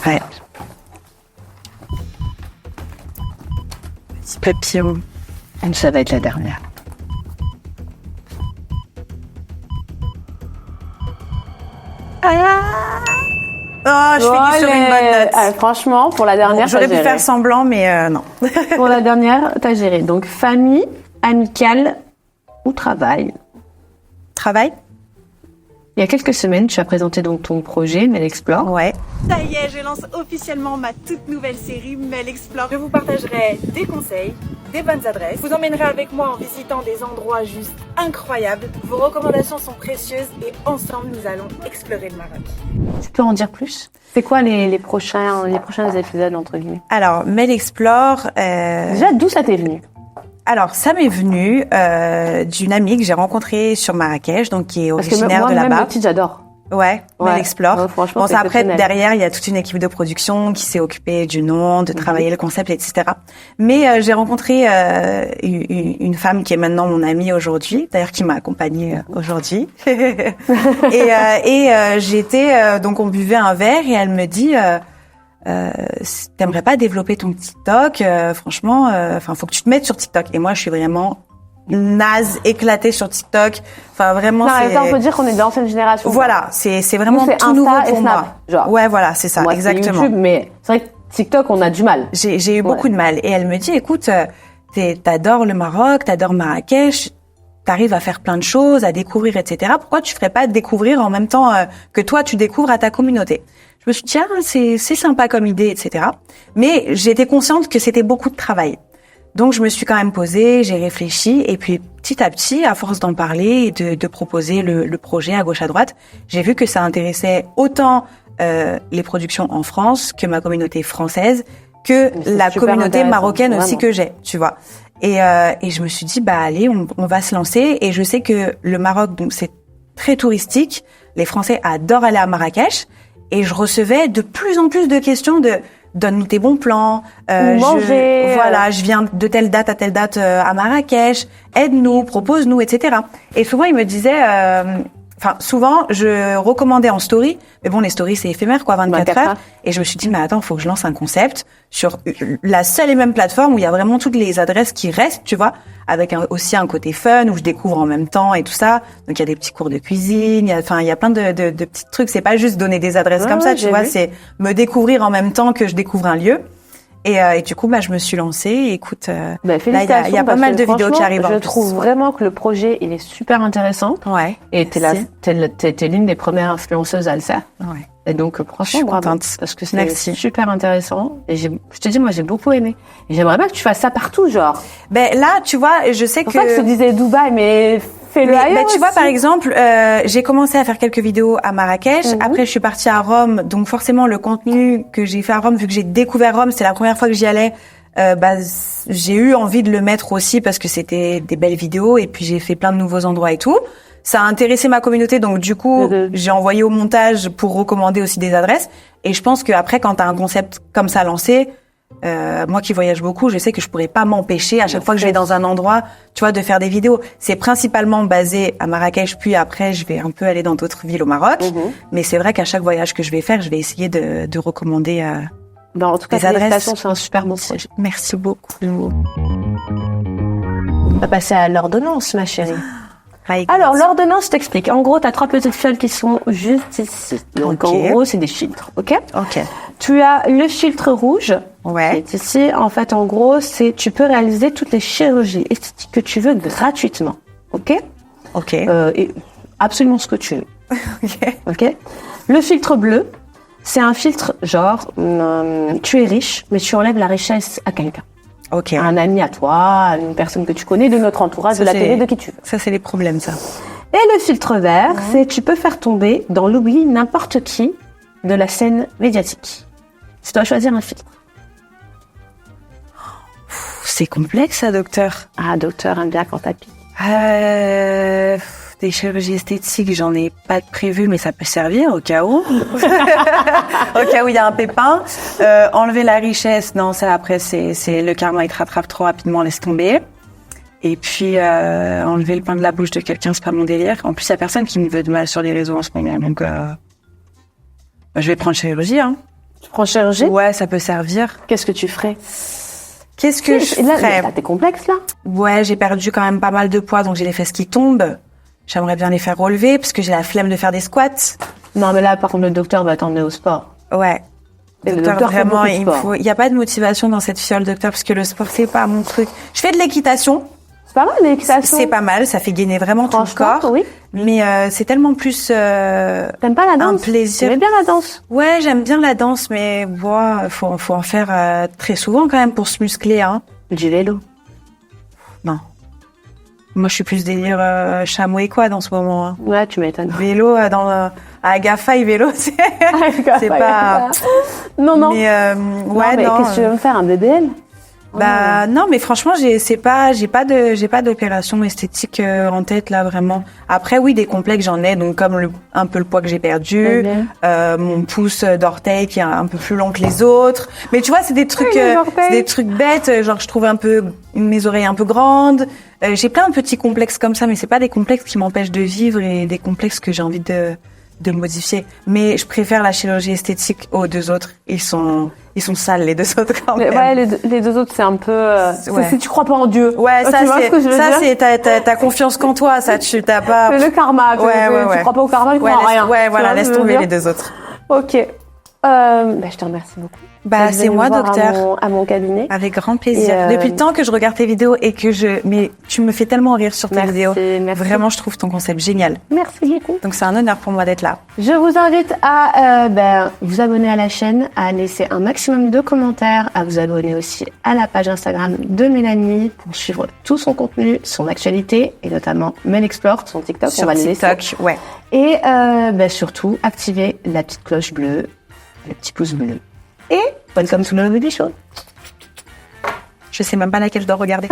Ouais. Petit papillon. Ça va être la dernière. Je finis sur une bonne note. Franchement, pour la dernière, bon, j'aurais pu faire semblant, mais non. Pour la dernière, t'as géré. Donc, famille, amicale ou travail. Travail. Il y a quelques semaines, tu as présenté donc ton projet, Mel Explore. Ouais. Ça y est, je lance officiellement ma toute nouvelle série Mel Explore. Je vous partagerai des conseils, des bonnes adresses. Je vous emmènerai avec moi en visitant des endroits juste incroyables. Vos recommandations sont précieuses et ensemble, nous allons explorer le Maroc. Tu peux en dire plus? C'est quoi les prochains épisodes, entre guillemets? Alors, Mel Explore... Déjà, d'où ça t'est venu? Alors, ça m'est venu d'une amie que j'ai rencontrée sur Marrakech, donc qui est originaire de là-bas. Même le titre, j'adore. Ouais, Mel Explore. Ouais, franchement, bon, c'est ça, après, exceptionnel. derrière, il y a toute une équipe de production qui s'est occupée du nom, de travailler le concept, etc. Mais j'ai rencontré une femme qui est maintenant mon amie aujourd'hui, d'ailleurs qui m'a accompagnée aujourd'hui. et j'étais donc on buvait un verre et elle me dit t'aimerais pas développer ton TikTok, franchement, faut que tu te mettes sur TikTok. Et moi, je suis vraiment naze, éclatée sur TikTok. Enfin, vraiment, on peut dire qu'on est de l'ancienne génération. Voilà, c'est vraiment nous, tout nouveau pour moi. Genre. Ouais, voilà, c'est ça, moi, exactement. C'est YouTube, mais c'est vrai que TikTok, on a du mal. J'ai eu beaucoup de mal. Et elle me dit, écoute, t'adores le Maroc, t'adores Marrakech, t'arrives à faire plein de choses, à découvrir, etc. Pourquoi tu ferais pas découvrir en même temps que toi, tu découvres à ta communauté? Je me suis dit, tiens, c'est sympa comme idée, etc. Mais j'étais consciente que c'était beaucoup de travail. Donc, je me suis quand même posée, j'ai réfléchi, et puis petit à petit, à force d'en parler et de proposer le projet à gauche à droite, j'ai vu que ça intéressait autant les productions en France que ma communauté française, que la communauté marocaine aussi que j'ai, tu vois. Et je me suis dit, bah allez, on va se lancer. Et je sais que le Maroc, donc c'est très touristique. Les Français adorent aller à Marrakech. Et je recevais de plus en plus de questions de donne-nous tes bons plans. Manger. Voilà, je viens de telle date à telle date à Marrakech. Aide-nous, propose-nous, etc. Et souvent ils me disaient, souvent je recommandais en story, mais bon les stories c'est éphémère quoi, 24 heures. Et je me suis dit mais attends, faut que je lance un concept sur la seule et même plateforme où il y a vraiment toutes les adresses qui restent, tu vois, avec aussi un côté fun où je découvre en même temps et tout ça. Donc il y a des petits cours de cuisine, il y a plein de petits trucs. C'est pas juste donner des adresses comme ça, tu vois, c'est me découvrir en même temps que je découvre un lieu. Et du coup, je me suis lancée. Et écoute, là, il y a pas mal de vidéos qui arrivent. Je trouve vraiment que le projet, il est super intéressant. Ouais. Et t'es l'une des premières influenceuses à le faire. Ouais. Et donc, franchement, je suis contente. Parce que c'est super intéressant. Et je te dis, moi, j'ai beaucoup aimé. Et j'aimerais bien que tu fasses ça partout, genre. Là, tu vois, je sais que... C'est pour ça que je te disais Dubaï, mais fais-le ailleurs tu vois, par exemple, j'ai commencé à faire quelques vidéos à Marrakech. Après, je suis partie à Rome. Donc, forcément, le contenu que j'ai fait à Rome, vu que j'ai découvert Rome, c'est la première fois que j'y allais, j'ai eu envie de le mettre aussi parce que c'était des belles vidéos. Et puis, j'ai fait plein de nouveaux endroits et tout. Ça a intéressé ma communauté, donc du coup, j'ai envoyé au montage pour recommander aussi des adresses. Et je pense qu'après, quand t'as un concept comme ça lancé, moi qui voyage beaucoup, je sais que je pourrais pas m'empêcher à chaque fois que je vais dans un endroit, tu vois, de faire des vidéos. C'est principalement basé à Marrakech, puis après, je vais un peu aller dans d'autres villes au Maroc. Mais c'est vrai qu'à chaque voyage que je vais faire, je vais essayer de recommander en tout cas, des adresses. C'est un super bon projet. Merci beaucoup. On va passer à l'ordonnance, ma chérie. Alors, l'ordonnance, je t'explique. En gros, tu as 3 petites fioles qui sont juste ici. Donc, en gros, c'est des filtres, ok? Ok. Tu as le filtre rouge, ouais, qui est ici. En fait, en gros, tu peux réaliser toutes les chirurgies esthétiques que tu veux gratuitement, ok? Ok. Et absolument ce que tu veux. Ok. Le filtre bleu, c'est un filtre genre, tu es riche, mais tu enlèves la richesse à quelqu'un. Ok. Un ami à toi, à une personne que tu connais, de notre entourage, ça, de la télé, de qui tu veux. Ça, c'est les problèmes, ça. Et le filtre vert, c'est tu peux faire tomber dans l'oubli n'importe qui de la scène médiatique. Tu dois choisir un filtre. C'est complexe, ça, docteur. Ah, docteur aime bien quand t'as piqué. Des chirurgies esthétiques, j'en ai pas prévu, mais ça peut servir au cas où. Au cas où il y a un pépin. Enlever la richesse, non, ça après, c'est le karma, il te rattrape trop rapidement, laisse tomber. Et puis, enlever le pain de la bouche de quelqu'un, c'est pas mon délire. En plus, il y a personne qui me veut de mal sur les réseaux en ce moment, donc Je vais prendre chirurgie, hein. Tu prends chirurgie? Ouais, ça peut servir. Qu'est-ce que tu ferais? Qu'est-ce que je ferais? T'as tes complexes, là? Ouais, j'ai perdu quand même pas mal de poids, donc j'ai les fesses qui tombent. J'aimerais bien les faire relever, parce que j'ai la flemme de faire des squats. Non, mais là, par contre, le docteur va t'emmener au sport. Ouais. Et le Docteur, docteur fait vraiment, beaucoup de sport. il y a pas de motivation dans cette fiole, docteur, parce que le sport, c'est pas mon truc. Je fais de l'équitation. C'est pas mal, l'équitation. C'est pas mal, ça fait gainer vraiment tout le Franchement, corps. oui. Mais c'est tellement plus T'aimes pas la danse? un plaisir. T'aimes bien la danse? Ouais, j'aime bien la danse, mais faut en faire très souvent quand même pour se muscler, hein. Du vélo. Non. Moi, je suis plus délire chameau et quad en ce moment. Hein. Ouais, tu m'étonnes. Vélo à Gafaï, vélo, c'est pas. Non, non. Mais ouais, mais non. qu'est-ce que tu veux me faire, un BBL? Bah non, mais franchement, j'ai pas d'opération esthétique en tête là vraiment. Après oui, des complexes j'en ai, donc comme un peu le poids que j'ai perdu, mon pouce d'orteil qui est un peu plus long que les autres. Mais tu vois, c'est des trucs bêtes, genre je trouve un peu mes oreilles un peu grandes. J'ai plein de petits complexes comme ça, mais c'est pas des complexes qui m'empêchent de vivre et des complexes que j'ai envie de modifier. Mais je préfère la chirurgie esthétique aux deux autres. Ils sont sales, les deux autres, quand même. Ouais, les deux autres, c'est un peu, ouais. si tu crois pas en Dieu. Ouais, tu vois ce que je veux dire? c'est, t'as confiance qu'en toi, ça, t'as pas. C'est le karma. Tu crois pas au karma, tu crois en rien. Ouais, voilà, laisse tomber les deux autres. Ok. Je te remercie beaucoup. Bah, c'est moi, docteur. À mon cabinet. Avec grand plaisir. Depuis le temps que je regarde tes vidéos et mais tu me fais tellement rire sur tes vidéos. Merci. Vraiment, je trouve ton concept génial. Merci beaucoup. Donc, c'est un honneur pour moi d'être là. Je vous invite à vous abonner à la chaîne, à laisser un maximum de commentaires, à vous abonner aussi à la page Instagram de Mélanie pour suivre tout son contenu, son actualité et notamment Mel Explore, son TikTok. Sur on va le TikTok, laisser. ouais. Et surtout, activez la petite cloche bleue, le petit pouce bleu. Et welcome to the baby show. Je sais même pas laquelle je dois regarder.